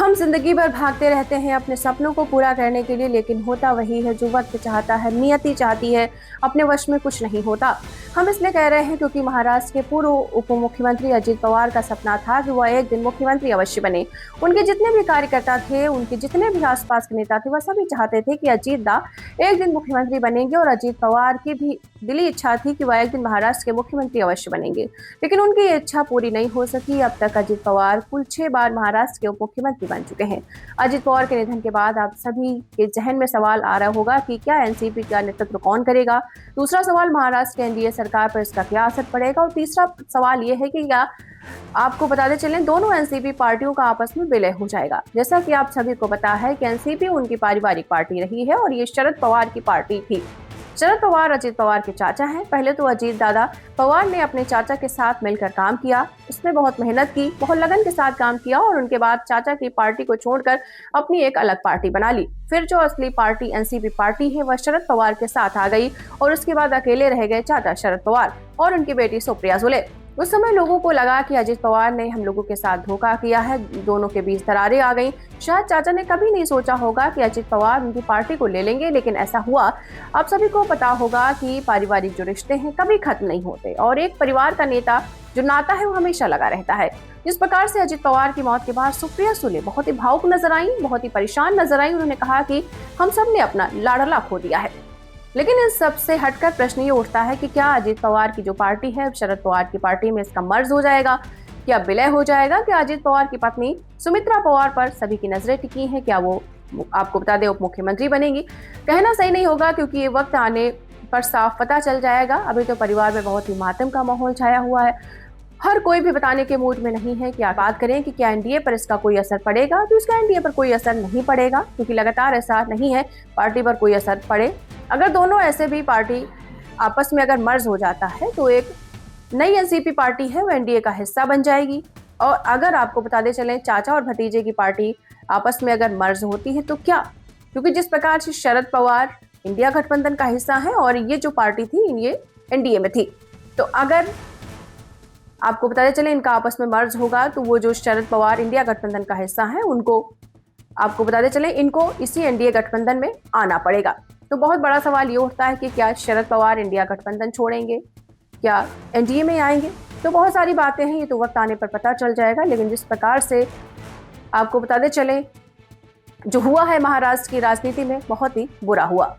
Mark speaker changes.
Speaker 1: हम जिंदगी भर भागते रहते हैं अपने सपनों को पूरा करने के लिए, लेकिन होता वही है जो वक्त चाहता है, नियति चाहती है, अपने वश में कुछ नहीं होता। हम इसलिए कह रहे हैं क्योंकि महाराष्ट्र के पूर्व उप मुख्यमंत्री अजित पवार का सपना था कि वह एक दिन मुख्यमंत्री अवश्य बने। उनके जितने भी कार्यकर्ता थे, उनके जितने भी आसपास के नेता थे, वह सभी चाहते थे कि अजीत दा एक दिन मुख्यमंत्री बनेंगे, और अजित पवार की भी दिली इच्छा थी कि वह एक दिन महाराष्ट्र के मुख्यमंत्री अवश्य बनेंगे। लेकिन उनकी ये इच्छा पूरी नहीं हो सकी। अब तक अजित पवार कुल 6 बार महाराष्ट्र के उप मुख्यमंत्री बन चुके हैं। अजित पवार के निधन के बाद आप सभी के जहन में सवाल आ रहा होगा कि क्या एनसीपी का नेतृत्व कौन करेगा। दूसरा सवाल, महाराष्ट्र के एनडीए सरकार पर इसका क्या असर पड़ेगा। और तीसरा सवाल यह है कि क्या आपको बताते चलें, दोनों एनसीपी पार्टियों का आपस में विलय हो जाएगा। जैसा कि आप सभी को पता है कि एनसीपी उनकी पारिवारिक पार्टी रही है और ये शरद पवार की पार्टी थी। शरद पवार अजित पवार के चाचा हैं। पहले तो अजित दादा पवार ने अपने चाचा के साथ मिलकर काम किया, उसने बहुत मेहनत की, बहुत लगन के साथ काम किया, और उनके बाद चाचा की पार्टी को छोड़कर अपनी एक अलग पार्टी बना ली। फिर जो असली पार्टी एनसीपी पार्टी है, वह शरद पवार के साथ आ गई, और उसके बाद अकेले रह गए चाचा शरद पवार और उनकी बेटी सुप्रिया सुले। उस समय लोगों को लगा कि अजित पवार ने हम लोगों के साथ धोखा किया है, दोनों के बीच दरारें आ गई। शायद चाचा ने कभी नहीं सोचा होगा कि अजित पवार उनकी पार्टी को ले लेंगे, लेकिन ऐसा हुआ। आप सभी को पता होगा कि पारिवारिक जो रिश्ते हैं कभी खत्म नहीं होते, और एक परिवार का नेता जो नाता है वो हमेशा लगा रहता है। जिस प्रकार से अजित पवार की मौत के बाद सुप्रिया सुले बहुत ही भावुक नजर आई, बहुत ही परेशान नजर आई। उन्होंने कहा कि हम सब ने अपना लाडला खो दिया है। लेकिन इन सब से हटकर प्रश्न ये उठता है कि क्या अजित पवार की जो पार्टी है, शरद पवार की पार्टी में इसका मर्ज हो जाएगा, क्या विलय हो जाएगा। क्या अजित पवार की पत्नी सुमित्रा पवार पर सभी की नजरें टिकी हैं, क्या वो आपको बता दें उप मुख्यमंत्री बनेगी। कहना सही नहीं होगा, क्योंकि ये वक्त आने पर साफ पता चल जाएगा। अभी तो परिवार में बहुत ही मातम का माहौल छाया हुआ है, हर कोई भी बताने के मूड में नहीं है। क्या बात करें कि क्या एनडीए पर इसका कोई असर पड़ेगा, तो इसका एनडीए पर कोई असर नहीं पड़ेगा, क्योंकि लगातार ऐसा नहीं है पार्टी पर कोई असर पड़े। अगर दोनों ऐसे भी पार्टी आपस में अगर मर्ज हो जाता है, तो एक नई एनसीपी पार्टी है वो एनडीए का हिस्सा बन जाएगी। और अगर आपको बताते चलें, चाचा और भतीजे की पार्टी आपस में अगर मर्ज होती है तो क्या, क्योंकि जिस प्रकार से शरद पवार इंडिया गठबंधन का हिस्सा है और ये जो पार्टी थी ये एनडीए में थी, तो अगर आपको बताते चले इनका आपस में मर्ज होगा, तो वो जो शरद पवार इंडिया गठबंधन का हिस्सा है उनको, आपको बताते चले, इनको इसी एनडीए गठबंधन में आना पड़ेगा। तो बहुत बड़ा सवाल ये उठता है कि क्या शरद पवार इंडिया गठबंधन छोड़ेंगे, क्या एनडीए में आएंगे। तो बहुत सारी बातें हैं, ये तो वक्त आने पर पता चल जाएगा। लेकिन जिस प्रकार से आपको बताते चले जो हुआ है महाराष्ट्र की राजनीति में, बहुत ही बुरा हुआ।